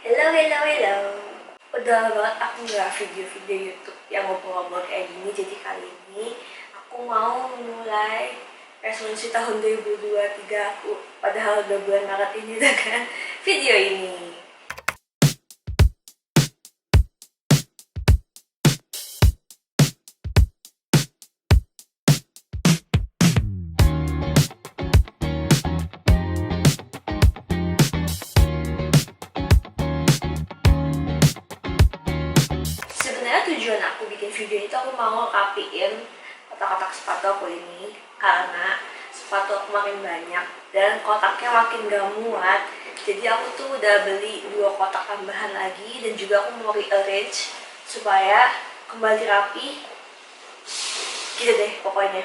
Hello, hello, hello. Udah lama banget aku nggak video-video YouTube yang ngobrol-ngobrol kayak gini. Jadi kali ini aku mau mulai resolusi tahun 2023 aku. Padahal udah bulan Maret ini dengan video ini. Sebenarnya tujuan aku bikin video itu aku mau rapiin kotak-kotak sepatu aku ini karena sepatu aku makin banyak dan kotaknya makin gak muat. Jadi aku tuh udah beli 2 kotak tambahan lagi dan juga aku mau rearrange supaya kembali rapi gitu deh pokoknya.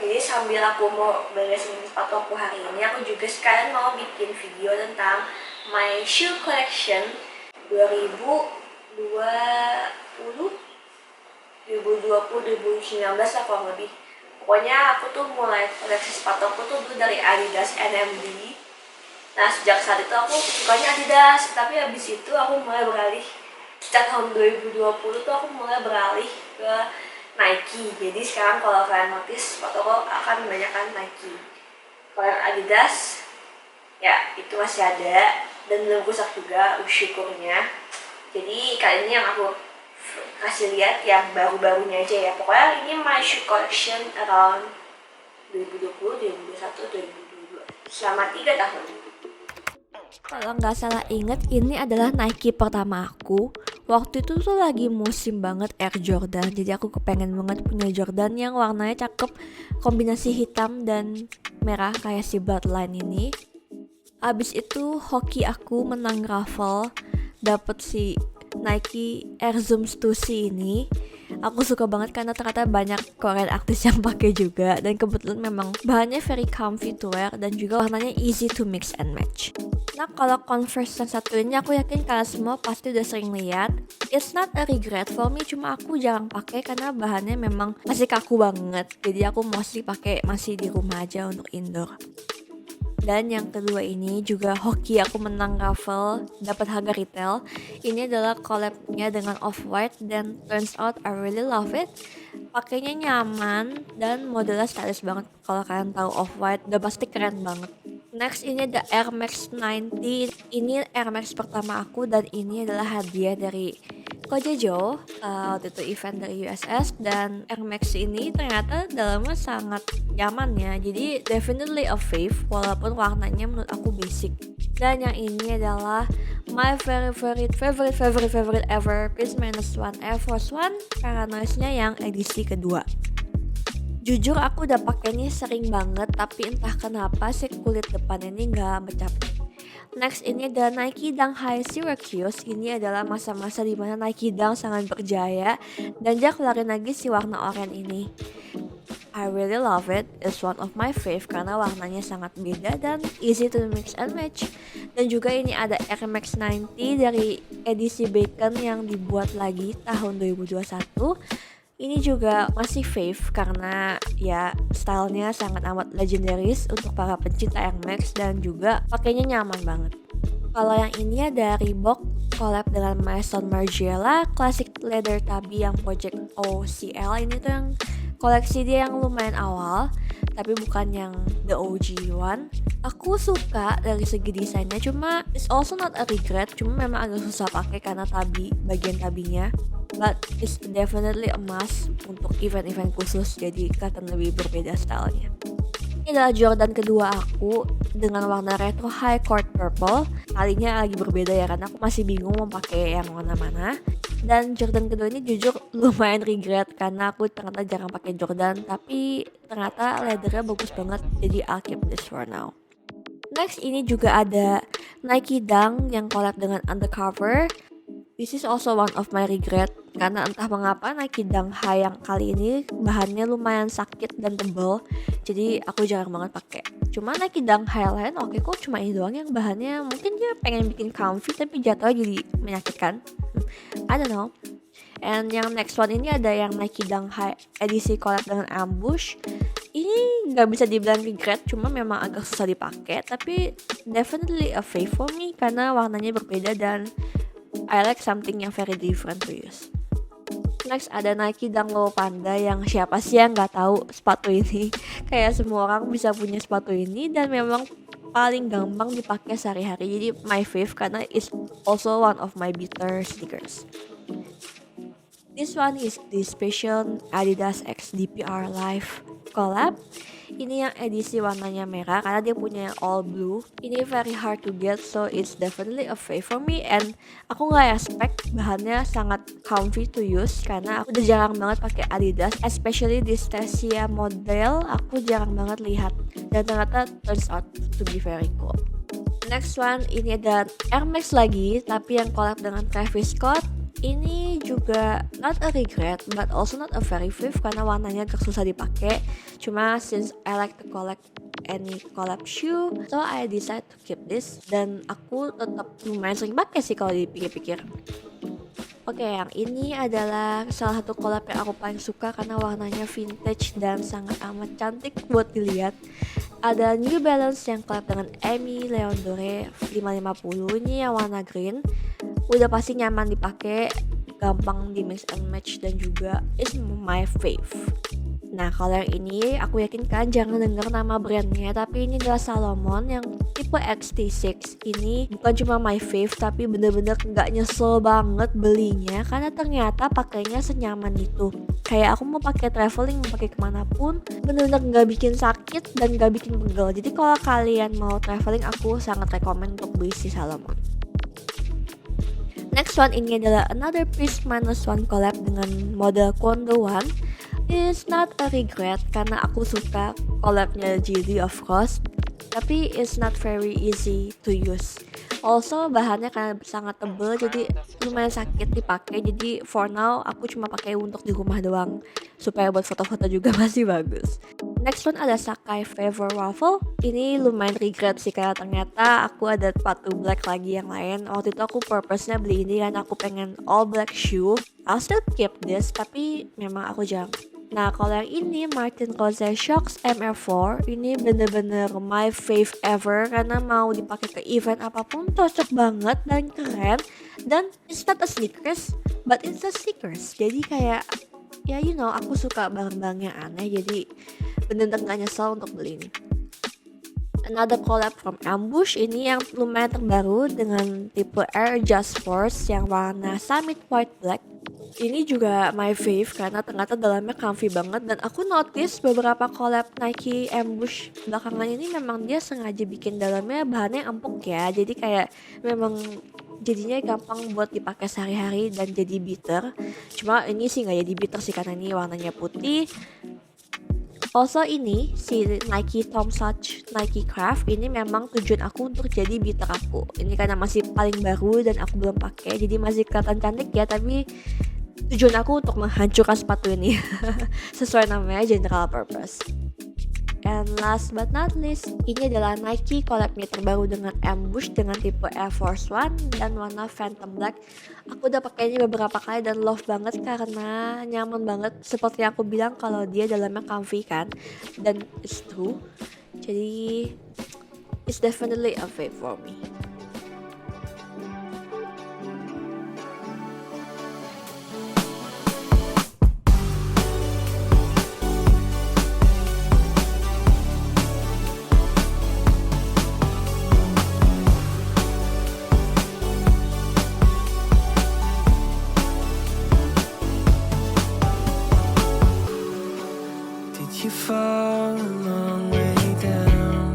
Jadi sambil aku mau beresin sepatu aku hari ini, aku juga sekalian mau bikin video tentang my shoe collection 2020 lah kurang lebih. Pokoknya aku tuh mulai koleksi sepatu aku tuh dulu dari Adidas NMD. Nah sejak saat itu aku sukanya Adidas, tapi habis itu aku mulai beralih. Sejak tahun 2020 tuh aku mulai beralih ke Nike. Jadi sekarang kalau kalian notice sepatu aku akan kebanyakan Nike. Kalau yang Adidas ya itu masih ada dan belum rusak juga, syukurnya. Jadi kali ini yang aku kasih lihat yang baru-barunya aja ya. Pokoknya ini my shoe collection around 2020, 2021, 2022 selama 3 tahun. Kalau nggak salah inget, ini adalah Nike pertama aku. Waktu itu tuh lagi musim banget Air Jordan, jadi aku kepengen banget punya Jordan yang warnanya cakep, kombinasi hitam dan merah kayak si Bloodline ini. Abis itu hoki aku menang raffle, dapet si Nike Air Zoom Stussy ini. Aku suka banget karena ternyata banyak Korean artis yang pakai juga, dan kebetulan memang bahannya very comfy to wear dan juga warnanya easy to mix and match. Nah, kalau Converse yang satu ini aku yakin kalian semua pasti udah sering lihat. It's not a regret for me, cuma aku jarang pakai karena bahannya memang masih kaku banget. Jadi aku mostly pakai masih di rumah aja untuk indoor. Dan yang kedua ini juga hoki aku menang raffle, dapat harga retail. Ini adalah collabnya dengan Off-White dan turns out I really love it. Pakainya nyaman dan modelnya stylish banget. Kalau kalian tahu Off-White udah pasti keren banget. Next ini ada Air Max 90. Ini Air Max pertama aku dan ini adalah hadiah dari Kojejo, waktu itu event dari USS, dan Air Max ini ternyata dalamnya sangat nyaman ya, jadi definitely a fave walaupun warnanya menurut aku basic. Dan yang ini adalah my favorite ever Peace -1 Air Force One Paranoise-nya yang edisi kedua. Jujur aku udah pakai ini sering banget, tapi entah kenapa si kulit depan ini gak bercapek. Next ini ada Nike Dunk High Syracuse. Ini adalah masa-masa dimana Nike Dunk sangat berjaya dan dia keluarin lagi si warna oranye ini. I really love it. It's one of my fave karena warnanya sangat beda dan easy to mix and match. Dan juga ini ada Air Max 90 dari edisi Bacon yang dibuat lagi tahun 2021. Ini juga masih fave karena ya stylenya sangat amat legendaris untuk para pencinta Air Max dan juga pakainya nyaman banget. Kalau yang ini ada Reebok collab dengan Maison Margiela Classic Leather Tabby yang Project OCL. Ini tuh yang koleksi dia yang lumayan awal, tapi bukan yang the OG one. Aku suka dari segi desainnya, cuma it's also not a regret, cuma memang agak susah pakai karena bagian tabinya. But it's definitely a must untuk event-event khusus, jadi kelihatan lebih berbeda stylenya. Ini adalah Jordan kedua aku dengan warna retro high court purple. Kalinya lagi berbeda ya karena aku masih bingung mau pakai yang warna mana. Dan Jordan kedua ini jujur lumayan regret karena aku ternyata jarang pakai Jordan, tapi ternyata leathernya bagus banget, jadi I'll keep this for now. Next ini juga ada Nike Dunk yang collab dengan Undercover. This is also one of my regret karena entah mengapa Nike Dunk High yang kali ini bahannya lumayan sakit dan tebal, jadi aku jarang banget pakai. Cuma Nike Dunk High lain oke kok, cuma ini doang yang bahannya mungkin dia pengen bikin comfy tapi jatuhnya jadi menyakitkan. I don't know. And yang next one ini ada yang Nike Dunk High edisi collab dengan Ambush. Ini ini nggak bisa dibilang regret, cuma memang agak susah dipakai, tapi definitely a fave for me karena warnanya berbeda dan I like something yang very different to use. Next ada Nike Dunk Low Panda, yang siapa sih yang nggak tahu sepatu ini. Kayak semua orang bisa punya sepatu ini dan memang paling gampang dipakai sehari-hari. Jadi my fave karena it's also one of my beater sneakers. This one is the special Adidas X DPR Live collab. Ini yang edisi warnanya merah karena dia punya all blue. Ini very hard to get, so it's definitely a fave for me. And aku nggak expect bahannya sangat comfy to use karena aku udah jarang banget pakai Adidas, especially di Stasia model. Aku jarang banget lihat dan ternyata turns out to be very cool. Next one, ini ada Air Max lagi, tapi yang collab dengan Travis Scott. Ini juga not a regret but also not a very fave karena warnanya agak susah dipakai. Cuma since I like to collect any collab shoe, so I decide to keep this. Dan aku tetap lumayan sering pakai sih kalau dipikir-pikir. Oke, yang ini adalah salah satu collab yang aku paling suka karena warnanya vintage dan sangat amat cantik buat dilihat. Ada New Balance yang collab dengan Amy Leondore 550, ini yang warna green. Udah pasti nyaman dipakai, gampang di mix and match dan juga is my fave. Nah, kalau yang ini aku yakin kan jangan dengar nama brandnya, tapi ini adalah Salomon yang tipe XT6. Ini bukan cuma my fave tapi bener-bener gak nyesel banget belinya karena ternyata pakainya senyaman itu. Kayak aku mau pakai traveling, mau pakai kemanapun, bener-bener gak bikin sakit dan gak bikin pegel. Jadi kalau kalian mau traveling, aku sangat rekomen untuk beli si Salomon. Next one, ini adalah another Piece Minus One collab dengan model Kondo One. It's not a regret karena aku suka collabnya JD of course, tapi it's not very easy to use. Also bahannya karena sangat tebal jadi lumayan sakit dipakai. Jadi for now aku cuma pakai untuk di rumah doang supaya buat foto-foto juga masih bagus. Next one ada Sacai Fever Waffle. Ini lumayan regret sih karena ternyata aku ada sepatu black lagi yang lain. Waktu itu aku purpose-nya beli ini karena aku pengen all black shoe. I'll still keep this tapi memang aku jarang. Nah, kalau yang ini Martin Rose Shox MR4, ini bener-bener my fave ever karena mau dipakai ke event apapun cocok banget dan keren. Dan it's not a sneakers but it's a sneakers. Jadi kayak ya you know, aku suka barang-barang yang aneh, jadi bener-bener gak nyesel untuk beli ini. Another collab from Ambush, ini yang lumayan terbaru dengan tipe Air Just Force yang warna Summit White Black. Ini juga my fave karena ternyata dalamnya comfy banget. Dan aku notice beberapa collab Nike Ambush belakangan ini memang dia sengaja bikin dalamnya bahannya empuk ya. Jadi kayak memang jadinya gampang buat dipakai sehari-hari dan jadi beater. Cuma ini sih gak jadi beater sih karena ini warnanya putih. Also ini si Nike Tom Such Nike Craft ini memang tujuan aku untuk jadi beater aku. Ini karena masih paling baru dan aku belum pakai, jadi masih kelihatan cantik ya, tapi tujuan aku untuk menghancurkan sepatu ini. Sesuai namanya, general purpose. And last but not least, ini adalah Nike collabnya terbaru dengan Ambush dengan tipe Air Force One dan warna Phantom Black. Aku udah pakainya beberapa kali dan love banget karena nyaman banget. Seperti yang aku bilang kalau dia dalamnya comfy kan, dan it's true. Jadi it's definitely a fave for me. You fall a long way down.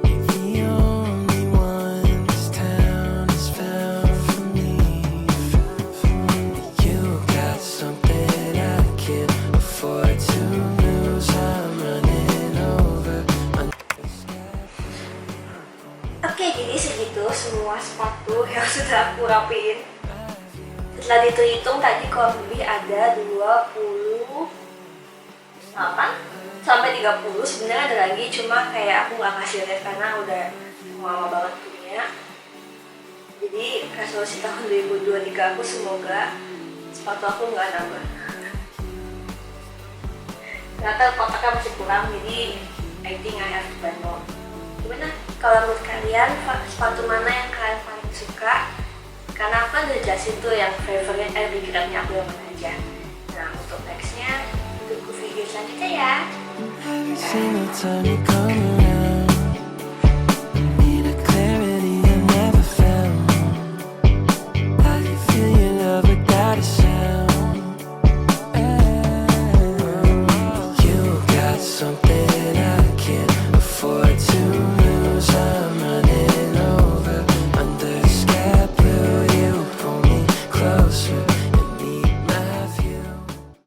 You're the only one this town has found for me. You got something I can't afford to lose. I'm running over. Oke, jadi segitu semua sepatu yang sudah aku rapiin. Setelah dihitung tadi kurang lebih ada 28 sampai 30. Sebenarnya ada lagi, cuma kayak aku nggak kasih lihat karena udah lama banget punya. Jadi resolusi tahun 2023 aku semoga sepatu aku nggak nambah. ternyata kotaknya masih kurang, jadi I think I have to buy more. Gimana kalau menurut kalian sepatu mana yang kalian paling suka? Karena aku kan udah jelasin tuh yang favorite regretnya aku yang mana aja. Nah untuk nextnya tunggu video selanjutnya ya. Every single time you come around